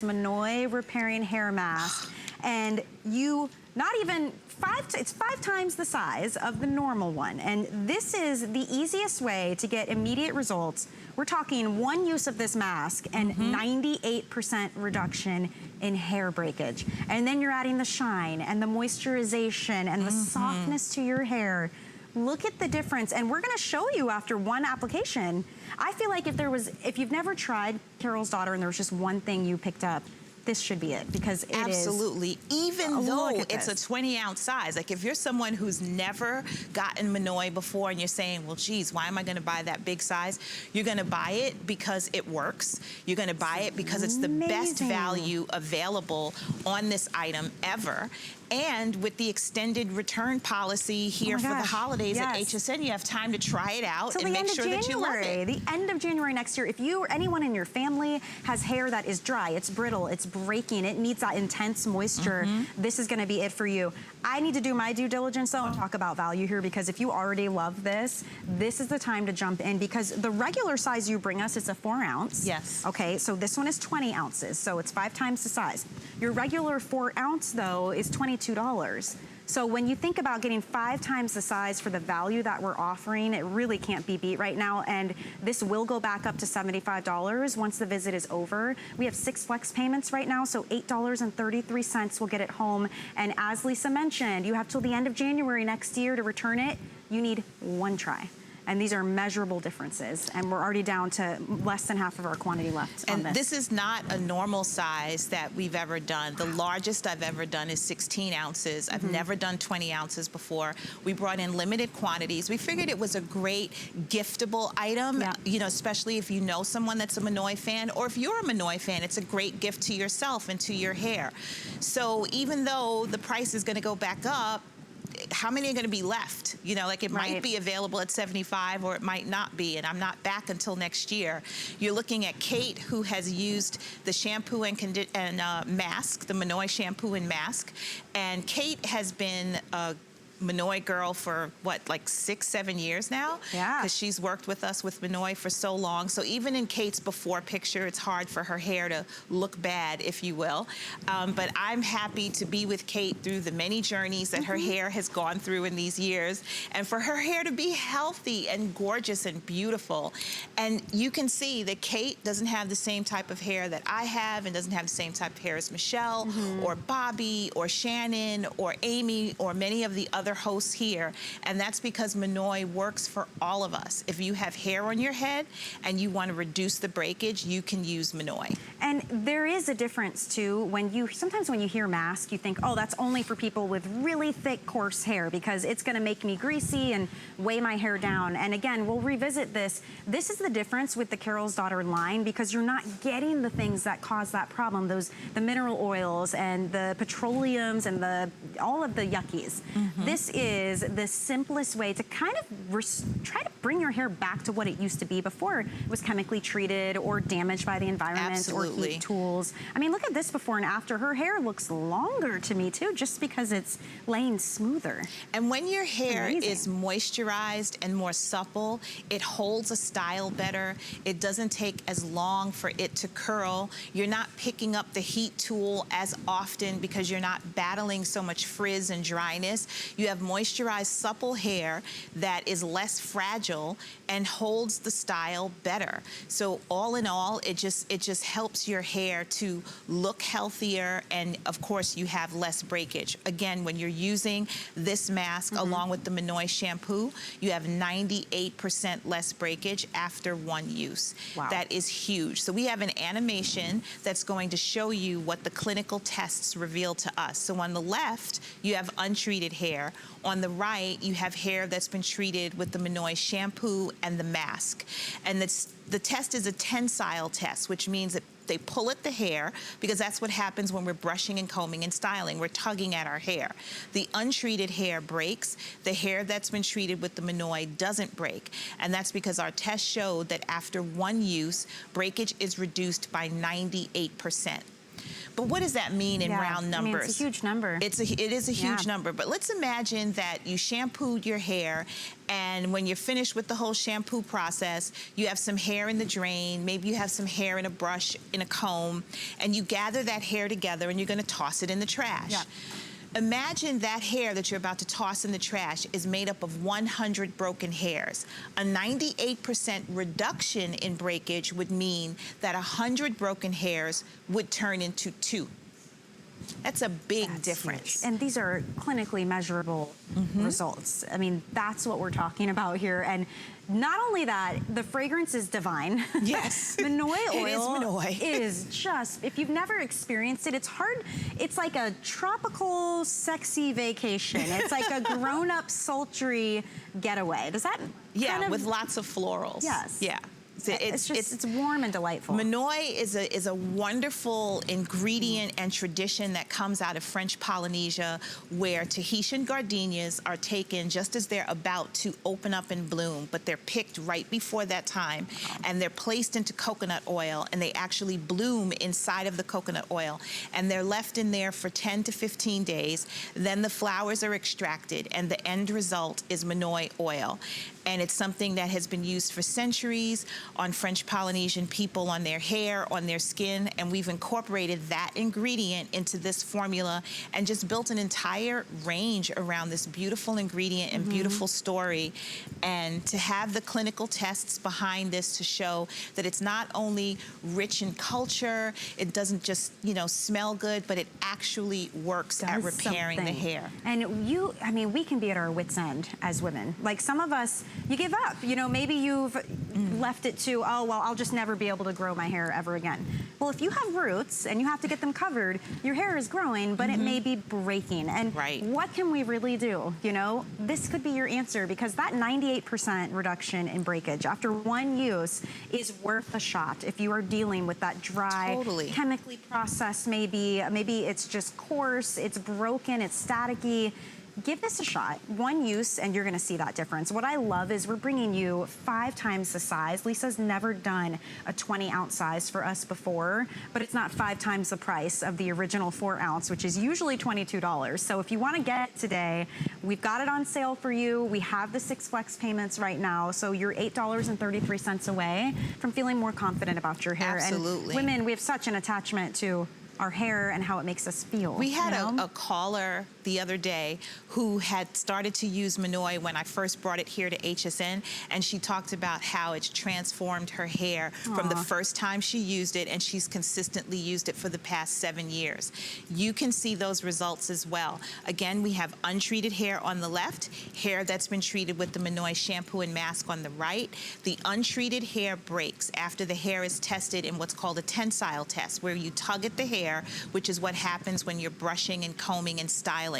Monoi Repairing Hair Mask, and you not even it's 5 times the size of the normal one, and this is the easiest way to get immediate results. We're talking 1 use of this mask and 98% reduction in hair breakage, and then you're adding the shine and the moisturization and the softness to your hair. Look at the difference, and we're gonna show you after 1 application. I feel like if you've never tried Carol's Daughter and there was just one thing you picked up, this should be it, because it Absolutely. Even though it's a 20-ounce size. Like if you're someone who's never gotten Monoi before and you're saying, well, geez, why am I gonna buy that big size? You're gonna buy it because it works. You're gonna buy it because it's the best value available on this item ever. And with the extended return policy here for the holidays at HSN, you have time to try it out and make sure that you love it. The end of January next year, if you or anyone in your family has hair that is dry, it's brittle, it's breaking, it needs that intense moisture, this is gonna be it for you. I need to do my due diligence though and talk about value here, because if you already love this, this is the time to jump in, because the regular size you bring us is a 4 ounce. Yes. Okay, so this one is 20 ounces, so it's 5 times the size. Your regular 4 ounce though is $22. So when you think about getting 5 times the size for the value that we're offering, it really can't be beat right now. And this will go back up to $75 once the visit is over. We have 6 flex payments right now, so $8.33 will get it home. And as Lisa mentioned, you have till the end of January next year to return it. You need 1 try. And these are measurable differences, and we're already down to less than half of our quantity left on this. And this is not a normal size that we've ever done. The largest I've ever done is 16 ounces. I've never done 20 ounces before. We brought in limited quantities. We figured it was a great giftable item, you know, especially if you know someone that's a Monoi fan, or if you're a Monoi fan, it's a great gift to yourself and to your hair. So even though the price is gonna go back up, how many are going to be left? You know, like it might be available at $75 or it might not be, and I'm not back until next year. You're looking at Kate, who has used the shampoo and mask, the Monoi shampoo and mask, and Kate has been a Monoi girl for what, like 6, 7 years now? Yeah. Because she's worked with us with Monoi for so long. So even in Kate's before picture, it's hard for her hair to look bad, if you will. But I'm happy to be with Kate through the many journeys that her hair has gone through in these years, and for her hair to be healthy and gorgeous and beautiful. And you can see that Kate doesn't have the same type of hair that I have, and doesn't have the same type of hair as Michelle or Bobby or Shannon or Amy or many of the other hosts here, and that's because Monoi works for all of us. If you have hair on your head and you want to reduce the breakage, you can use Monoi. And there is a difference too, sometimes when you hear mask, you think, oh, that's only for people with really thick, coarse hair, because it's gonna make me greasy and weigh my hair down. And again, we'll revisit this. This is the difference with the Carol's Daughter line, because you're not getting the things that cause that problem, the mineral oils and the petroleums and all of the yuckies. This is the simplest way to kind of try to bring your hair back to what it used to be before it was chemically treated or damaged by the environment or heat tools. I mean, look at this before and after. Her hair looks longer to me too, just because it's laying smoother. And when your hair is moisturized and more supple, it holds a style better. It doesn't take as long for it to curl. You're not picking up the heat tool as often because you're not battling so much frizz and dryness. You have moisturized, supple hair that is less fragile and holds the style better. So all in all, it just helps your hair to look healthier, and of course you have less breakage. Again, when you're using this mask along with the Monoi shampoo, you have 98% less breakage after 1 use. Wow. That is huge. So we have an animation that's going to show you what the clinical tests reveal to us. So on the left, you have untreated hair. On the right, you have hair that's been treated with the Monoi shampoo and the mask. And the test is a tensile test, which means that they pull at the hair, because that's what happens when we're brushing and combing and styling. We're tugging at our hair. The untreated hair breaks. The hair that's been treated with the Monoi doesn't break. And that's because our test showed that after 1 use, breakage is reduced by 98%. But what does that mean in round numbers? I mean, it's a huge number. It is a huge number. But let's imagine that you shampooed your hair, and when you're finished with the whole shampoo process, you have some hair in the drain, maybe you have some hair in a brush, in a comb, and you gather that hair together and you're gonna toss it in the trash. Yeah. Imagine that hair that you're about to toss in the trash is made up of 100 broken hairs. A 98% reduction in breakage would mean that 100 broken hairs would turn into 2. That's a big difference. Huge. And these are clinically measurable results. I mean, that's what we're talking about here. And not only that, the fragrance is divine. Yes. Monoi oil It is Monoi. is just, if you've never experienced it, it's hard. It's like a tropical, sexy vacation. It's like a grown-up, sultry getaway. Does that kind of, with lots of florals. Yes. Yeah. It's warm and delightful. Monoi is a wonderful ingredient and tradition that comes out of French Polynesia, where Tahitian gardenias are taken just as they're about to open up and bloom, but they're picked right before that time, and they're placed into coconut oil, and they actually bloom inside of the coconut oil, and they're left in there for 10 to 15 days. Then the flowers are extracted, and the end result is Monoi oil. And it's something that has been used for centuries on French Polynesian people, on their hair, on their skin, and we've incorporated that ingredient into this formula and just built an entire range around this beautiful ingredient and beautiful story. And to have the clinical tests behind this to show that it's not only rich in culture, it doesn't just, smell good, but it actually works at repairing the hair. And I mean, we can be at our wits' end as women. Like, some of us, you give up. Maybe you've left it to, oh, well, I'll just never be able to grow my hair ever again. Well, if you have roots and you have to get them covered, your hair is growing, but it may be breaking. And what can we really do? This could be your answer, because that 98% reduction in breakage after one use is worth a shot. If you are dealing with that dry, chemically processed, maybe it's just coarse, it's broken, it's staticky, give this a shot. One use, and you're gonna see that difference. What I love is we're bringing you 5 times the size. Lisa's never done a 20-ounce size for us before, but it's not 5 times the price of the original 4-ounce, which is usually $22. So if you wanna get it today, we've got it on sale for you. We have the 6 flex payments right now, so you're $8.33 away from feeling more confident about your hair. Absolutely. And women, we have such an attachment to our hair and how it makes us feel. We had a caller the other day who had started to use Monoi when I first brought it here to HSN, and she talked about how it's transformed her hair from the first time she used it, and she's consistently used it for the past 7 years. You can see those results as well. Again, we have untreated hair on the left, hair that's been treated with the Monoi shampoo and mask on the right. The untreated hair breaks after the hair is tested in what's called a tensile test, where you tug at the hair, which is what happens when you're brushing and combing and styling.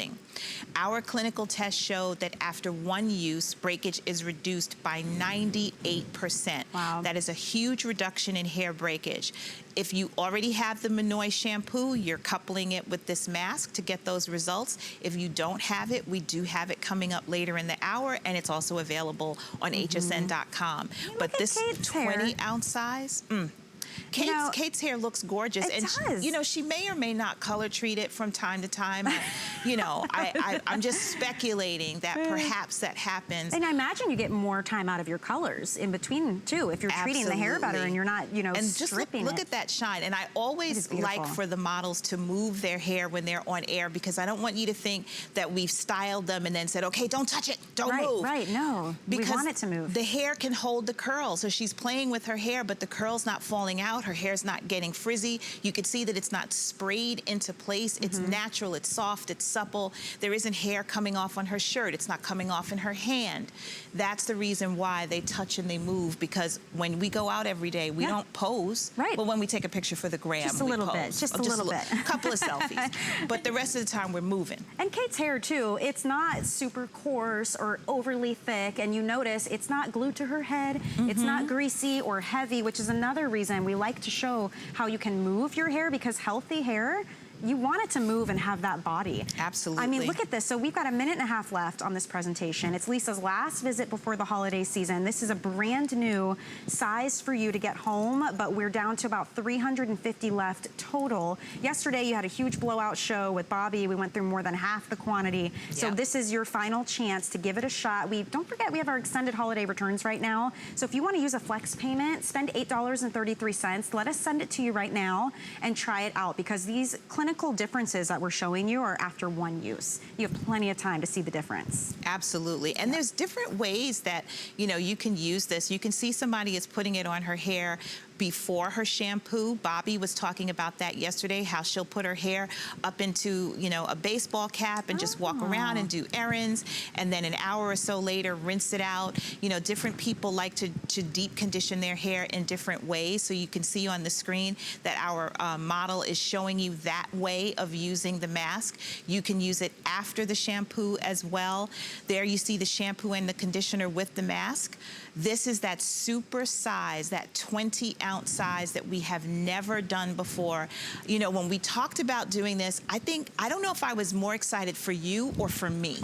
Our clinical tests showed that after one use, breakage is reduced by 98%. Wow. That is a huge reduction in hair breakage. If you already have the Monoi shampoo, you're coupling it with this mask to get those results. If you don't have it, we do have it coming up later in the hour, and it's also available on hsn.com. But this 20-ounce size, Kate's hair looks gorgeous. It does. She may or may not color treat it from time to time. I'm just speculating that perhaps that happens. And I imagine you get more time out of your colors in between, too, if you're treating the hair better and you're not, and just stripping look at that shine. And I always like for the models to move their hair when they're on air, because I don't want you to think that we've styled them and then said, okay, don't touch it, don't move. Right, no. Because we want it to move. The hair can hold the curl. So she's playing with her hair, but the curl's not falling out. Her hair's not getting frizzy. You can see that it's not sprayed into place. It's natural, it's soft, it's supple. There isn't hair coming off on her shirt. It's not coming off in her hand. That's the reason why they touch and they move, because when we go out every day, we don't pose. Right. Well, when we take a picture for the gram, just a little bit, just a little bit. A couple of selfies. But the rest of the time, we're moving. And Kate's hair, too, it's not super coarse or overly thick, and you notice it's not glued to her head. It's not greasy or heavy, which is another reason we like to show how you can move your hair, because healthy hair you want it to move and have that body. Absolutely. I mean, look at this. So we've got a minute and a half left on this presentation. It's Lisa's last visit before the holiday season. This is a brand new size for you to get home, but we're down to about 350 left total. Yesterday, you had a huge blowout show with Bobby. We went through more than half the quantity. So this is your final chance to give it a shot. Don't forget, we have our extended holiday returns right now. So if you want to use a flex payment, spend $8.33. Let us send it to you right now and try it out, because these clinical differences that we're showing you are after one use. You have plenty of time to see the difference. Absolutely. And there's different ways that, you know, you can use this. You can see somebody is putting it on her hair before her shampoo. Bobby was talking about that yesterday, how she'll put her hair up into, you know, a baseball cap and just walk around and do errands, and then an hour or so later rinse it out. You know, different people like to deep condition their hair in different ways. So you can see on the screen that our model is showing you that way of using the mask. You can use it after the shampoo as well. There you see the shampoo and the conditioner with the mask. This is that super size, that 20-ounce size that we have never done before. You know, when we talked about doing this, I don't know if I was more excited for you or for me.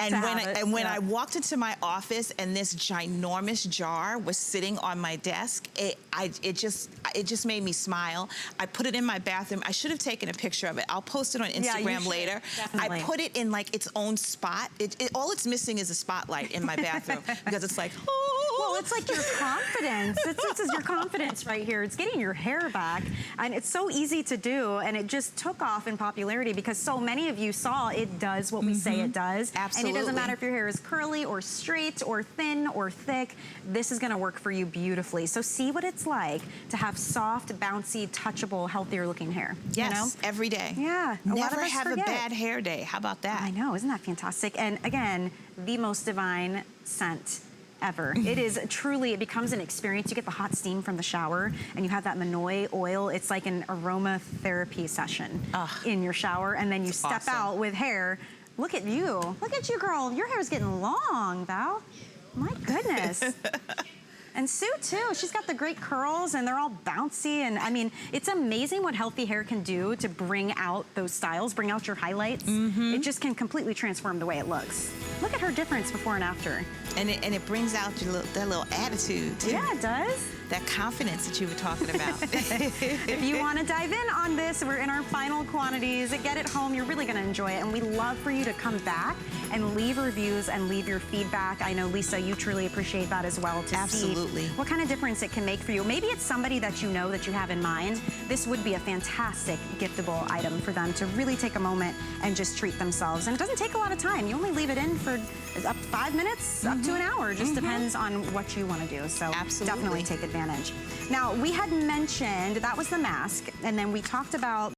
And when I walked into my office and this ginormous jar was sitting on my desk, it just made me smile. I put it in my bathroom. I should have taken a picture of it. I'll post it on Instagram later. Definitely. I put it in like its own spot. All it's missing is a spotlight in my bathroom, because it's like, well, it's like your confidence. This is your confidence right here. It's getting your hair back, and it's so easy to do, and it just took off in popularity because so many of you saw it does what we say it does. Absolutely. And it doesn't matter if your hair is curly or straight or thin or thick, this is gonna work for you beautifully. So see what it's like to have soft, bouncy, touchable, healthier looking hair. Yes, you know? Every day. Yeah. Never have a bad hair day. How about that? I know, isn't that fantastic? And again, the most divine scent ever. It is truly, it becomes an experience. You get the hot steam from the shower and you have that Monoi oil. It's like an aromatherapy session in your shower, and then you step out with hair. Look at you. Look at you, girl. Your hair's getting long, Val. My goodness. And Sue too, she's got the great curls and they're all bouncy, and I mean, it's amazing what healthy hair can do to bring out those styles, bring out your highlights. It just can completely transform the way it looks. Look at her difference before and after. And it brings out that little attitude too. Yeah, it does. That confidence that you were talking about. If you want to dive in on this, we're in our final quantities. Get it home, you're really going to enjoy it, and we love for you to come back and leave reviews and leave your feedback. I know, Lisa, you truly appreciate that as well, to see what kind of difference it can make for you. Maybe it's somebody that you know that you have in mind. This would be a fantastic giftable item for them to really take a moment and just treat themselves. And it doesn't take a lot of time. You only leave it in for up to 5 minutes, up to an hour. Just depends on what you want to do. So definitely take advantage. Now, we had mentioned that was the mask, and then we talked about